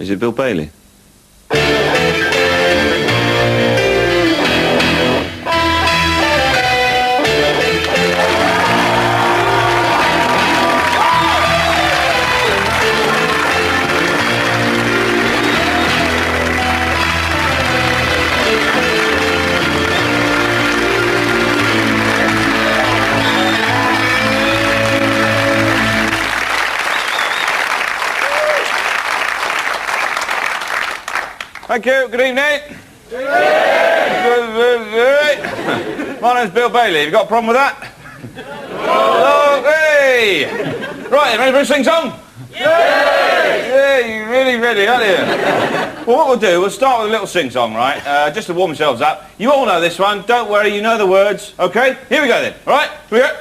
Is it Bill Bailey? Thank you. Good evening. My name's Bill Bailey. Have you got a problem with that? No. Hey! Right, ready for a sing-song? Yeah, you're really ready, aren't you? Well, what we'll do, we'll start with a little sing-song, right? Just to warm yourselves up. You all know this one. Don't worry, you know the words. OK? Here we go, then. All right? Here we go.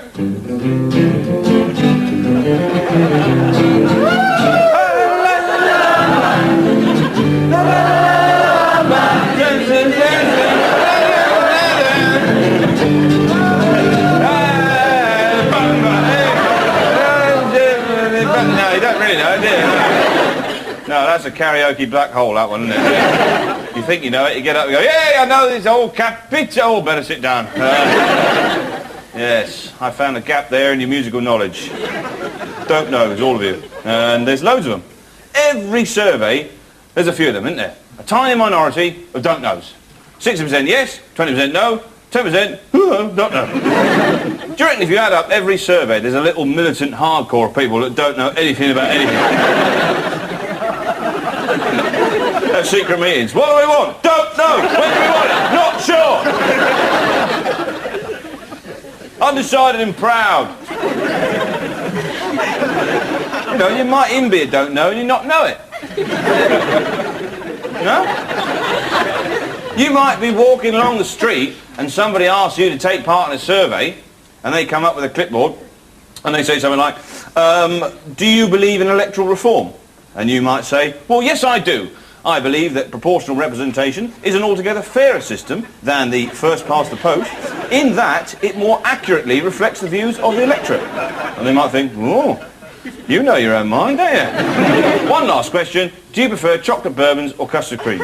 No, you don't really know, do you? No, that's a karaoke black hole, that one, isn't it? You think you know it, you get up and go, yeah, I know this whole capita. Oh, better sit down. Yes, I found a gap there in your musical knowledge. Don't knows, all of you. And there's loads of them. Every survey, there's a few of them, isn't there? A tiny minority of don't knows. 60% yes, 20% no, 10% don't know. Do you reckon if you add up every survey, there's a little militant hardcore of people that don't know anything about anything? At secret meetings. What do we want? Don't know. When do we want it? Not sure. Undecided and proud. You know, you might even be a don't know and you not know it. No? You might be walking along the street and somebody asks you to take part in a survey and they come up with a clipboard and they say something like, do you believe in electoral reform? And you might say, well, yes, I do. I believe that proportional representation is an altogether fairer system than the first past the post, in that it more accurately reflects the views of the electorate. And they might think, oh, you know your own mind, don't you? One last question. Do you prefer chocolate bourbons or custard cream?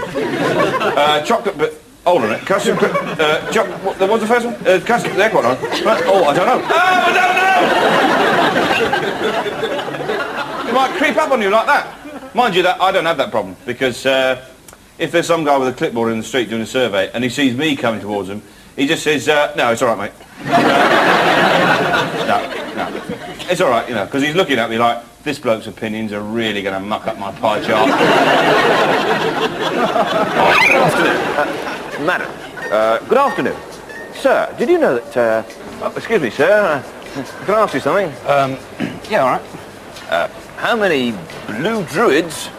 Hold on a minute. Custard cream... what was the first one? Custard... They're quite on. Oh, I don't know. Oh, I don't know! It might creep up on you like that. Mind you, that I don't have that problem, because if there's some guy with a clipboard in the street doing a survey and he sees me coming towards him, he just says, no, it's all right, mate. No. It's all right, you know, because he's looking at me like, this bloke's opinions are really going to muck up my pie chart. Good afternoon. Madam, good afternoon. Sir, did you know that... excuse me, sir. Can I ask you something? Yeah, all right. How many blue druids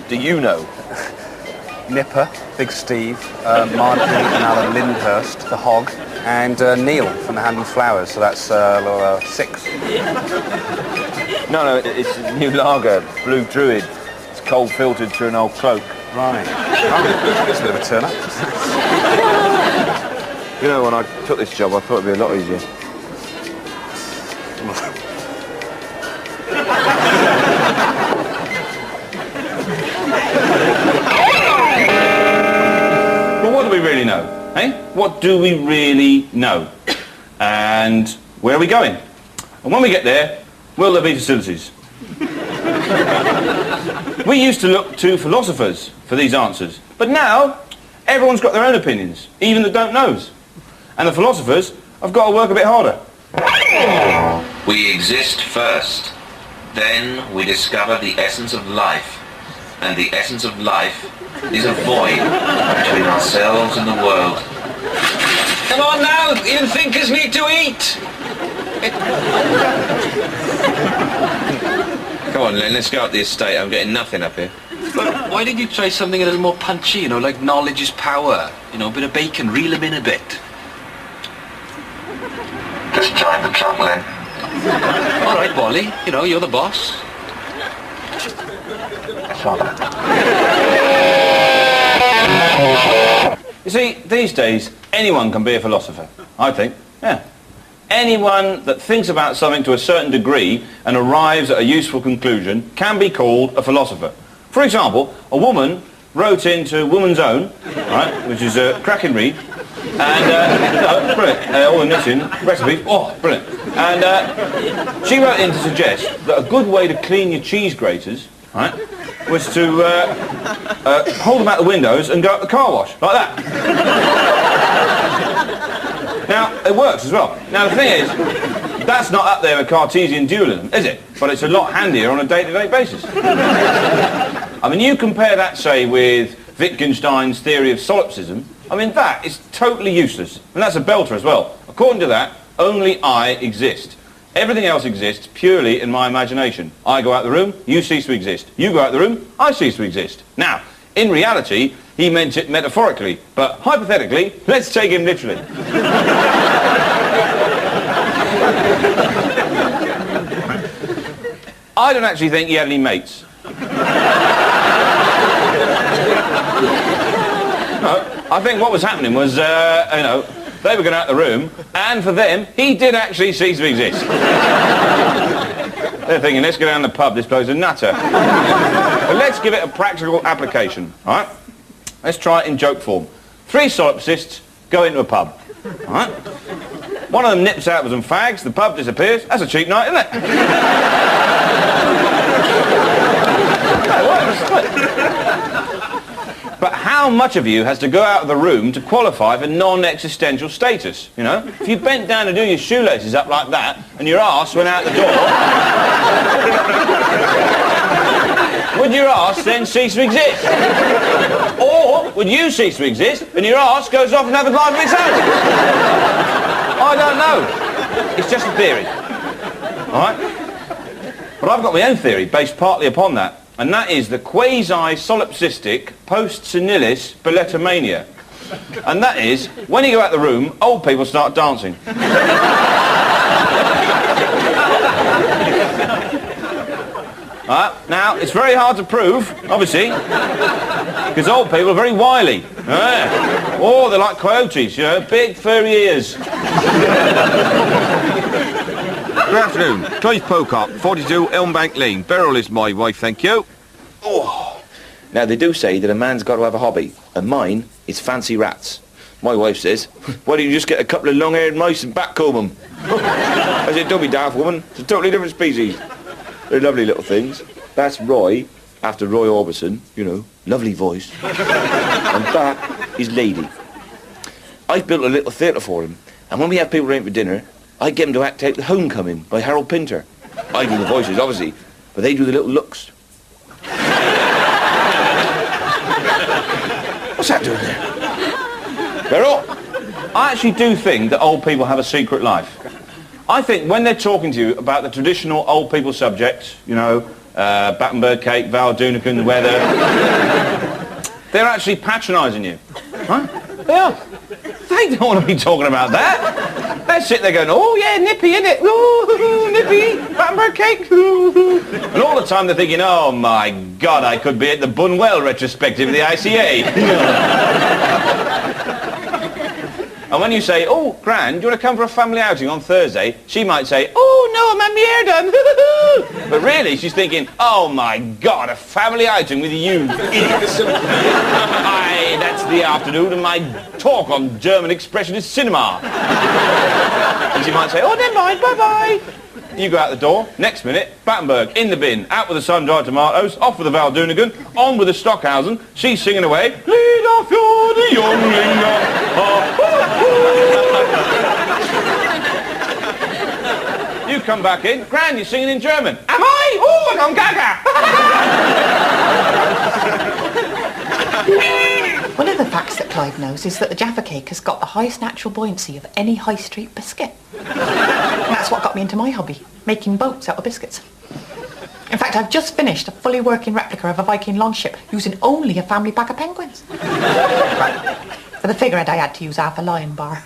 do you know? Nipper, Big Steve, Marjorie and Alan Lyndhurst, the Hog, and Neil from the Hand and Flowers, so that's 6. No, it's a new lager, Blue Druid. It's cold filtered through an old cloak. Right. It's a bit of a turn-up. You know, when I took this job, I thought it'd be a lot easier. Well, what do we really know? Eh? What do we really know? And where are we going? And when we get there, will there be facilities? We used to look to philosophers for these answers, but now everyone's got their own opinions, even the don't knows. And the philosophers have got to work a bit harder. We exist first, then we discover the essence of life, and the essence of life is a void between ourselves and the world. Come on now, even thinkers need to eat. Come on, Len, let's go up the estate. I'm getting nothing up here. But why didn't you try something a little more punchy, you know, like knowledge is power? You know, a bit of bacon, reel him in a bit. Just drive the truck, Len. All right, Wally, you know, you're the boss. You see, these days, anyone can be a philosopher, I think. Yeah. Anyone that thinks about something to a certain degree and arrives at a useful conclusion can be called a philosopher. For example, a woman wrote into Woman's Own, right, which is a cracking read, and, brilliant, all the knitting, recipes, oh, brilliant. And she wrote in to suggest that a good way to clean your cheese graters, right, was to hold them out the windows and go up the car wash, like that. Now, it works as well. Now, the thing is, that's not up there with Cartesian dualism, is it? But it's a lot handier on a day-to-day basis. I mean, you compare that, say, with Wittgenstein's theory of solipsism, I mean, that is totally useless. And that's a belter as well. According to that, only I exist. Everything else exists purely in my imagination. I go out the room, you cease to exist. You go out the room, I cease to exist. Now, in reality, he meant it metaphorically, but hypothetically, let's take him literally. I don't actually think he had any mates. No, I think what was happening was, you know, they were going out the room, and for them, he did actually cease to exist. They're thinking, let's go down the pub, this bloke's a nutter. But let's give it a practical application, all right? Let's try it in joke form. 3 solipsists go into a pub, all right? One of them nips out with some fags, the pub disappears. That's a cheap night, isn't it? No, what? But how much of you has to go out of the room to qualify for non-existential status, you know? If you bent down to do your shoelaces up like that and your arse went out the door, would your arse then cease to exist? Or would you cease to exist and your arse goes off and have a life of its own? I don't know. It's just a theory, all right? But I've got my own theory based partly upon that. And that is the quasi-solipsistic post-senilis billetomania. And that is, when you go out the room, old people start dancing. Now, it's very hard to prove, obviously, because old people are very wily. Oh, they're like coyotes, you know, big furry ears. Good afternoon. Clive Pocock, 42 Elmbank Lane. Beryl is my wife, thank you. Oh. Now, they do say that a man's got to have a hobby, and mine is fancy rats. My wife says, why don't you just get a couple of long-haired mice and backcomb them? I said, don't be daft, woman. It's a totally different species. They're lovely little things. That's Roy, after Roy Orbison, you know, lovely voice. And that is Lady. I've built a little theatre for him, and when we have people round for dinner, I get them to act out The Homecoming by Harold Pinter. I do the voices, obviously, but they do the little looks. What's that doing there? Beryl? I actually do think that old people have a secret life. I think when they're talking to you about the traditional old people subjects, you know, Battenberg cake, Val Doonican, the weather, they're actually patronising you. Right? They are. They don't want to be talking about that. They sit there going, oh yeah, nippy, innit? Ooh, nippy, Battenberg cake. And all the time they're thinking, oh my God, I could be at the Bunwell retrospective of the ICA. And when you say, oh, Gran, do you want to come for a family outing on Thursday? She might say, oh no, I'm having my hair done. But really, she's thinking, oh my God, a family outing with you idiots. Aye, that's the afternoon of my talk on German Expressionist cinema. And she might say, oh, never mind, bye-bye. You go out the door, next minute, Battenberg, in the bin, out with the sun-dried tomatoes, off with the Val Doonican, on with the Stockhausen, she's singing away, lead off you're the youngling. You come back in, Gran, you're singing in German. Am I? Oh, I'm gaga. One of the facts that Clive knows is that the Jaffa cake has got the highest natural buoyancy of any high street biscuit. And that's what got me into my hobby, making boats out of biscuits. In fact, I've just finished a fully working replica of a Viking longship using only a family pack of penguins. For the figurehead, I had to use half a lion bar.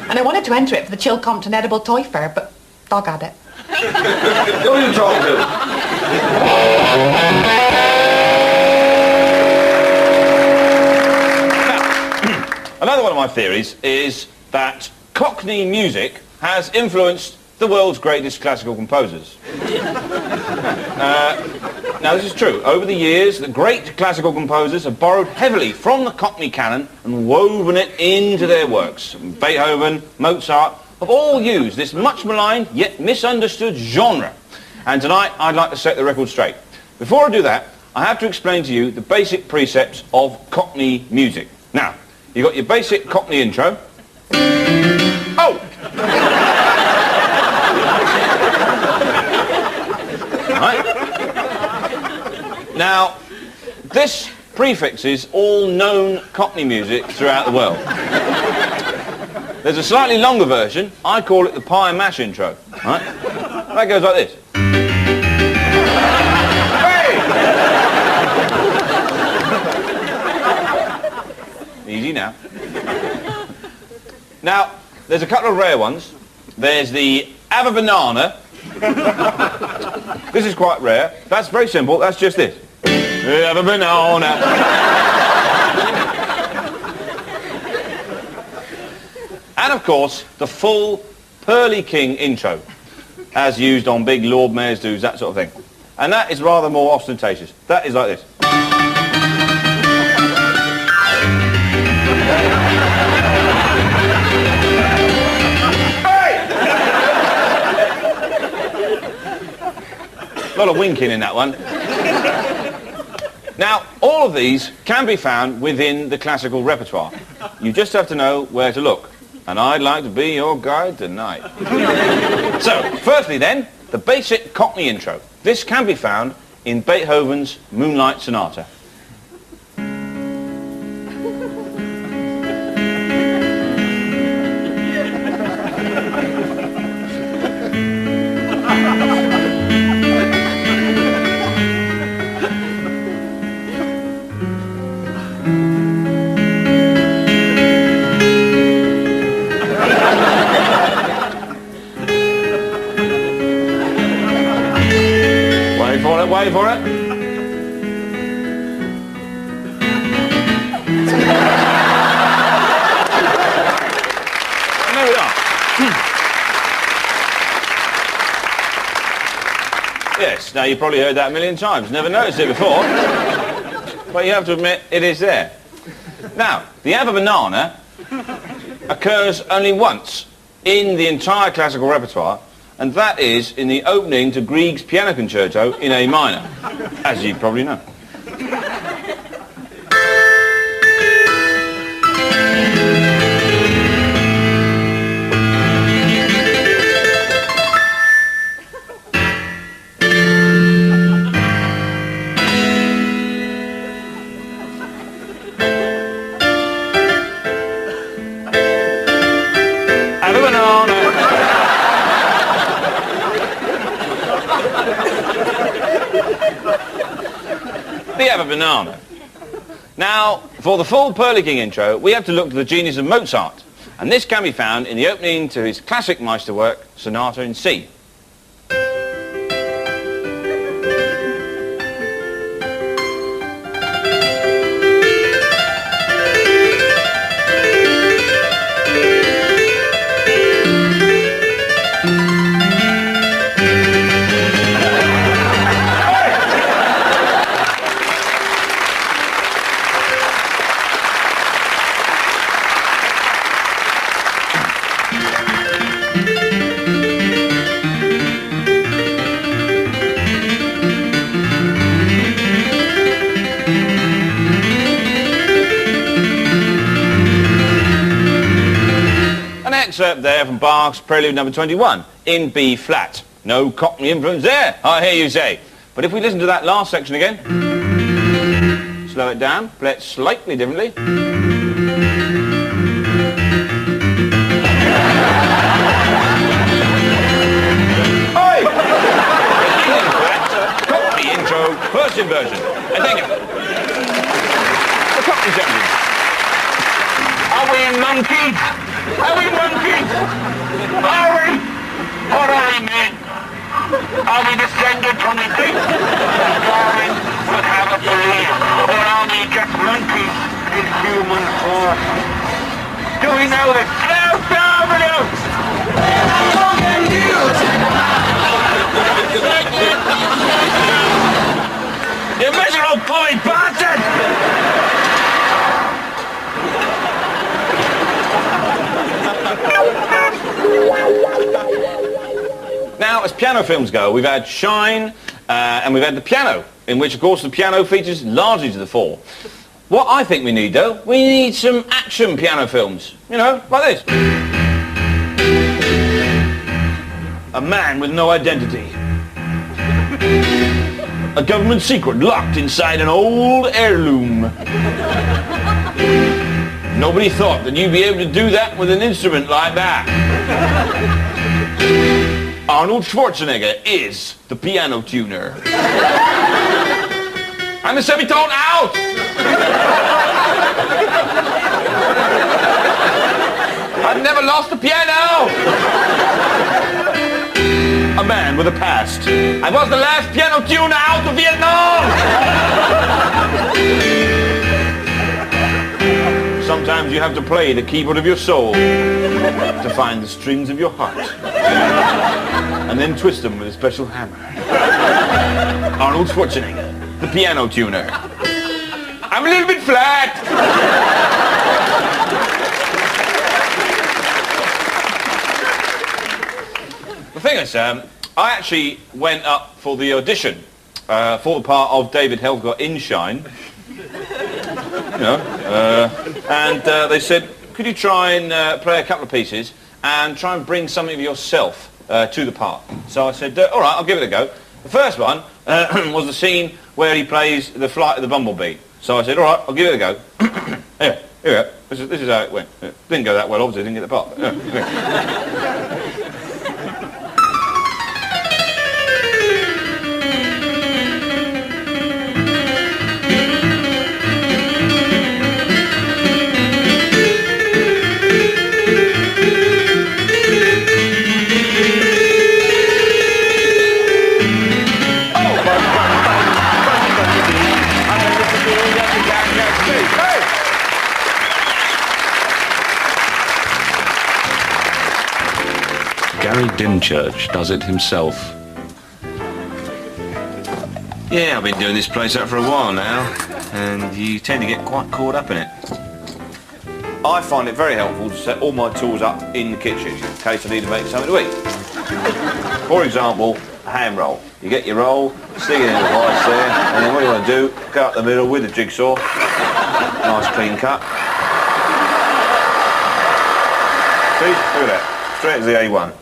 And I wanted to enter it for the Chilcompton Edible Toy Fair, but dog had it. Who are you talking to? Another one of my theories is that Cockney music has influenced the world's greatest classical composers. Now, this is true. Over the years, the great classical composers have borrowed heavily from the Cockney canon and woven it into their works. Beethoven, Mozart have all used this much maligned yet misunderstood genre. And tonight, I'd like to set the record straight. Before I do that, I have to explain to you the basic precepts of Cockney music. Now, you've got your basic Cockney intro. Oh! Right. Now, this prefixes all known Cockney music throughout the world. There's a slightly longer version. I call it the pie and mash intro. Right? That goes like this. Hey! Easy now. Now, there's a couple of rare ones. There's the Have a Banana. This is quite rare. That's very simple. That's just this. Have a banana. And of course, the full Pearly King intro, as used on big Lord Mayor's do's, that sort of thing. And that is rather more ostentatious. That is like this. A lot of winking in that one. Now, all of these can be found within the classical repertoire. You just have to know where to look. And I'd like to be your guide tonight. So, firstly then, the basic Cockney intro. This can be found in Beethoven's Moonlight Sonata. Wait for it. There we are. Yes, now you've probably heard that a million times. Never noticed it before. But you have to admit, it is there. Now, the Have a Banana occurs only once in the entire classical repertoire, and that is in the opening to Grieg's Piano Concerto in A minor, as you probably know. Have a banana. We have a banana. Now, for the full Pearly King intro, we have to look to the genius of Mozart. And this can be found in the opening to his classic Meisterwork, Sonata in C. Excerpt there from Bach's Prelude number 21 in B flat. No Cockney influence there, I hear you say. But if we listen to that last section again, slow it down, play it slightly differently. Oi! In fact, Cockney intro, first inversion. And thank you. The Cockney section. Are we in monkeys? Are we monkeys? Are we? What are we, men? Are we descended from the deep? Darwin would have us believe. Or are we just monkeys in human form? Do we know this? as piano films go, we've had Shine, and we've had The Piano, in which, of course, the piano features largely to the fore. What I think we need, though, we need some action piano films. You know, like this. A man with no identity. A government secret locked inside an old heirloom. Nobody thought that you'd be able to do that with an instrument like that. Arnold Schwarzenegger is the piano tuner. And the semitone out! I've never lost the piano! A man with a past. I was the last piano tuner out of Vietnam! Sometimes you have to play the keyboard of your soul to find the strings of your heart. And then twist them with a special hammer. Arnold Schwarzenegger, the piano tuner. I'm a little bit flat! The thing is, I actually went up for the audition for the part of David Helfgott in Shine. You know, and they said, could you try and play a couple of pieces and try and bring something of yourself to the part? So I said, all right, I'll give it a go. The first one was the scene where he plays the Flight of the Bumblebee. So I said, all right, I'll give it a go. Here we go. This is how it went. Didn't go that well, obviously, didn't get the part. Gary Dimchurch does it himself. Yeah, I've been doing this place out for a while now, and you tend to get quite caught up in it. I find it very helpful to set all my tools up in the kitchen in case I need to make something to eat. For example, a ham roll. You get your roll, stick it in the vice there, and then what you want to do, cut up the middle with a jigsaw. Nice clean cut. See, look at that, straight as the A1.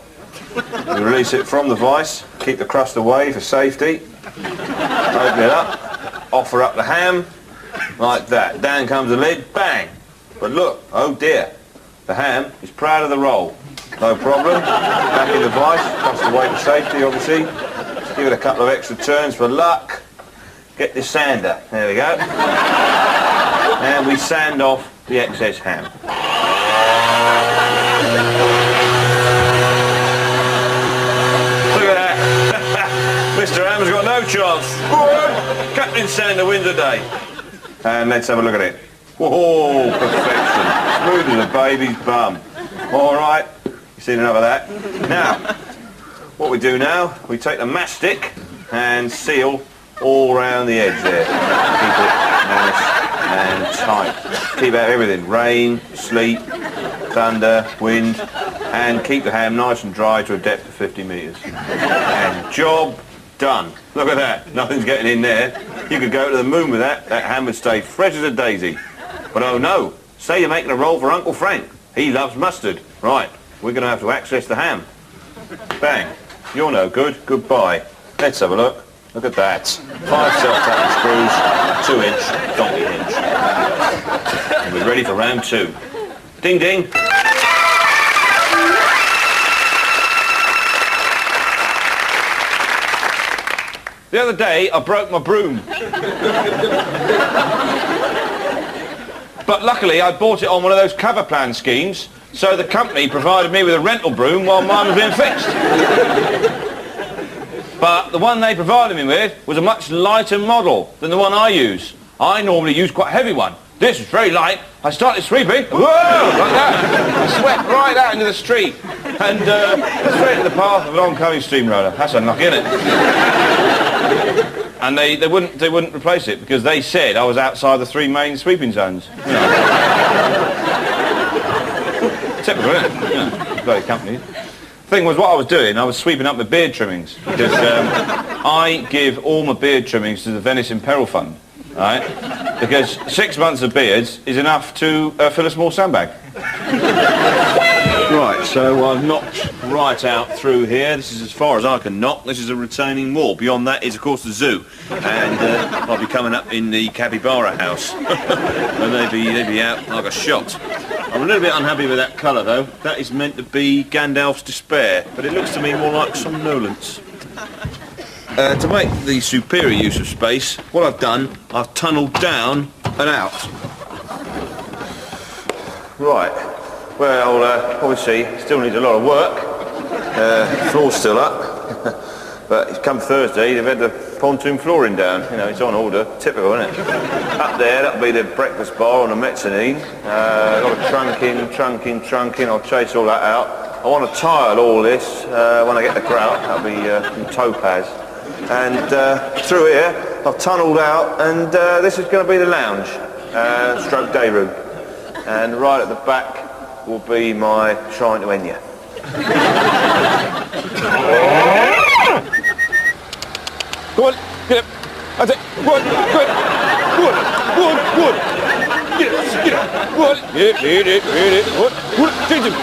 You release it from the vice, keep the crust away for safety. Open it up, offer up the ham, like that. Down comes the lid, bang! But look, oh dear, the ham is proud of the roll. No problem, back in the vice, crust away for safety obviously. Give it a couple of extra turns for luck. Get the sander, there we go. And we sand off the excess ham. Mr. Ham's got no chance. Captain Sander wins the day. And let's have a look at it. Whoa, perfection. Smooth as a baby's bum. All right, you've seen enough of that. Now, what we do now, we take the mastic and seal all round the edge there. Keep it nice and tight. Keep out everything. Rain, sleet, thunder, wind, and keep the ham nice and dry to a depth of 50 metres. And job done. Look at that. Nothing's getting in there. You could go to the moon with that. That ham would stay fresh as a daisy. But oh no, say you're making a roll for Uncle Frank. He loves mustard. Right, we're going to have to access the ham. Bang. You're no good. Goodbye. Let's have a look. Look at that. 5 self-tapping screws, 2-inch donkey hinge. And we're ready for round 2. Ding ding. The other day, I broke my broom. But luckily, I bought it on one of those cover plan schemes, so the company provided me with a rental broom while mine was being fixed. But the one they provided me with was a much lighter model than the one I use. I normally use quite a heavy one. This is very light. I started sweeping, whoa, like that. I swept right out into the street and straight into the path of an oncoming steamroller. That's unlucky, isn't it? And they wouldn't replace it because they said I was outside the 3 main sweeping zones. You know. Typical, isn't it? You know, bloody company. thing was, what I was doing, I was sweeping up my beard trimmings because I give all my beard trimmings to the Venice Imperil Fund, right? Because 6 months of beards is enough to fill a small sandbag. Right, so I've knocked right out through here. This is as far as I can knock. This is a retaining wall. Beyond that is, of course, the zoo. And I'll be coming up in the capybara house. And they'd be out like a shot. I'm a little bit unhappy with that colour, though. That is meant to be Gandalf's despair, but it looks to me more like somnolence. To make the superior use of space, what I've done, I've tunnelled down and out. Right. Well, obviously, still needs a lot of work. Floor's still up. But come Thursday, they've had the pontoon flooring down. You know, it's on order. Typical, isn't it? Up there, that'll be the breakfast bar on the mezzanine. Got a trunking. I'll chase all that out. I want to tile all this when I get the grout. That'll be from topaz. And through here, I've tunnelled out, and this is going to be the lounge, stroke day room. And right at the back will be my shrine to Enya. Go on, get up. That's it. Go on, good. Get up. Go on. Get it. Go on. Change him.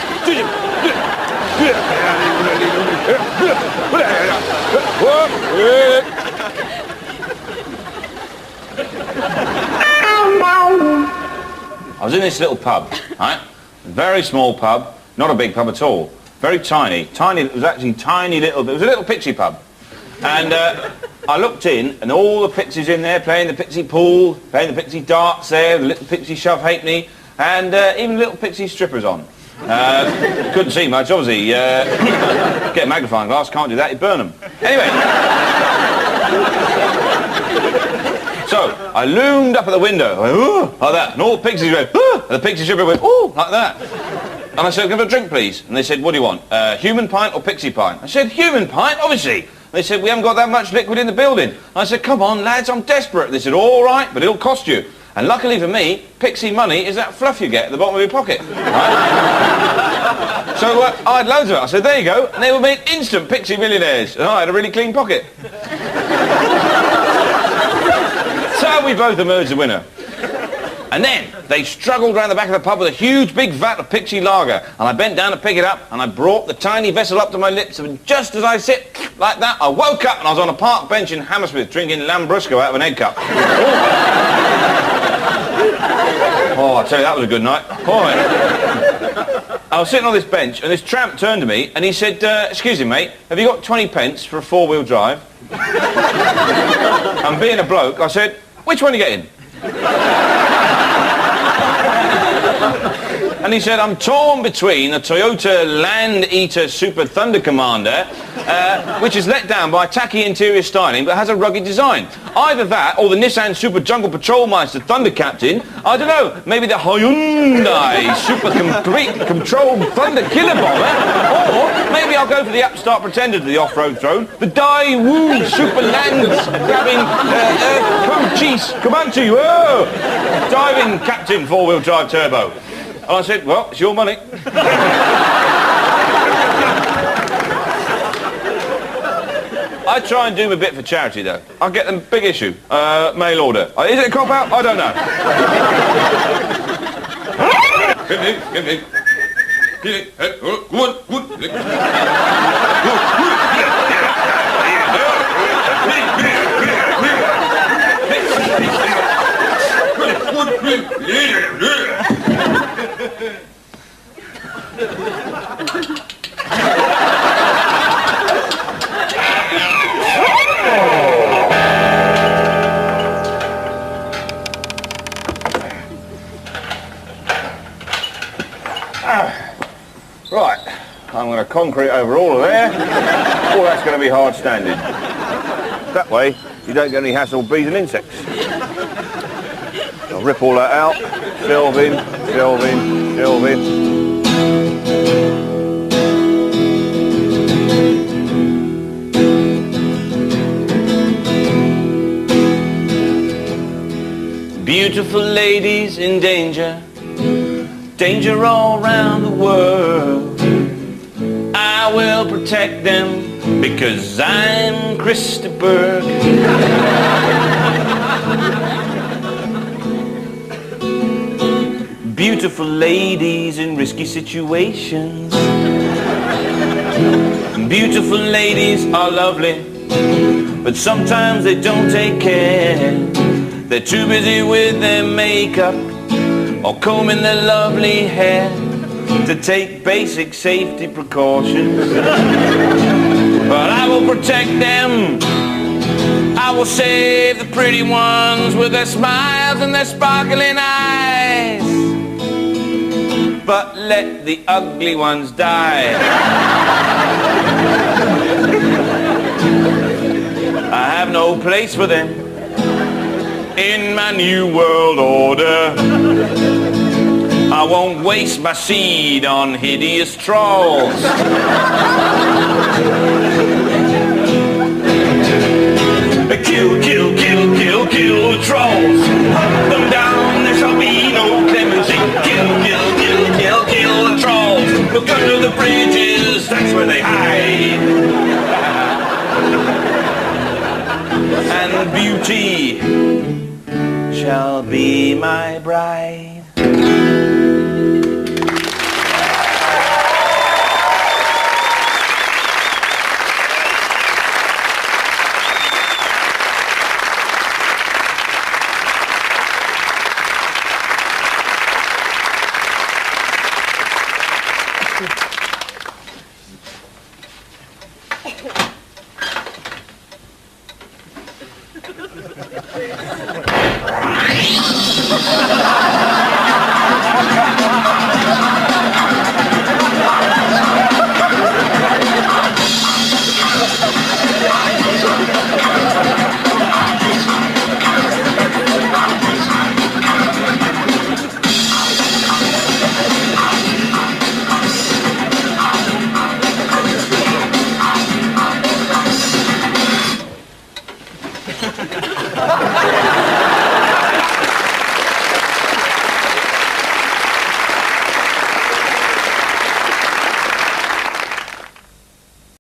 I was in this little pub, right? Very small pub, not a big pub at all. Very tiny. It was actually tiny little, it was a little pixie pub. And I looked in, and all the pixies in there playing the pixie pool, playing the pixie darts there, the little pixie shove halfpenny, and even little pixie strippers on. Couldn't see much, obviously. Get a magnifying glass, can't do that, you'd burn them. Anyway. So, I loomed up at the window, I went, ooh, like that, and all the pixies went, ooh, and the pixie stripper went, ooh, like that. And I said, "Give a drink, please." And they said, "What do you want? Human pint or pixie pint?" I said, "Human pint, obviously." They said, "We haven't got that much liquid in the building." I said, "Come on, lads, I'm desperate." They said, "All right, but it'll cost you." And luckily for me, pixie money is that fluff you get at the bottom of your pocket. Right? So I had loads of it. I said, "There you go." And they were made instant pixie millionaires. And I had a really clean pocket. So we both emerged the winner. And then they struggled round the back of the pub with a huge big vat of pixie lager. And I bent down to pick it up, and I brought the tiny vessel up to my lips, and just as I sit like that, I woke up and I was on a park bench in Hammersmith drinking Lambrusco out of an egg cup. Oh, I tell you, that was a good night. Boy. I was sitting on this bench, and this tramp turned to me, and he said, "Excuse me, mate, have you got 20 pence for a four-wheel drive?" And being a bloke, I said, "Which one are you getting?" And he said, "I'm torn between a Toyota Land Eater Super Thunder Commander, which is let down by tacky interior styling but has a rugged design. Either that or the Nissan Super Jungle Patrol Meister Thunder Captain. I don't know, maybe the Hyundai Super Complete Control Thunder Killer Bomber. Or maybe I'll go for the upstart pretender to the off-road throne, the Daewoo Super Land Grabbing Cochise Comanche Diving Captain four-wheel drive turbo." And I said, "Well, it's your money." I try and do my bit for charity, though. I get them big issue, mail order. Is it a cop-out? I don't know. Right, I'm going to concrete over all of there. All that's going to be hard standing. That way, you don't get any hassle bees and insects. I'll rip all that out, shelve in. Beautiful ladies in danger, danger all around the world. I I will protect them because I'm Krista Berg. Beautiful ladies in risky situations. Beautiful ladies are lovely, but sometimes they don't take care. They're too busy with their makeup or combing their lovely hair to take basic safety precautions. But I will protect them. I will save the pretty ones with their smiles and their sparkling eyes. But let the ugly ones die. I have no place for them in my new world order. I won't waste my seed on hideous trolls. Kill, kill, kill, kill, kill the trolls. Hunt them down, there shall be no clemency. Kill, kill, kill, kill, kill the trolls. Look under the bridges, that's where they hide. And beauty shall be my bride.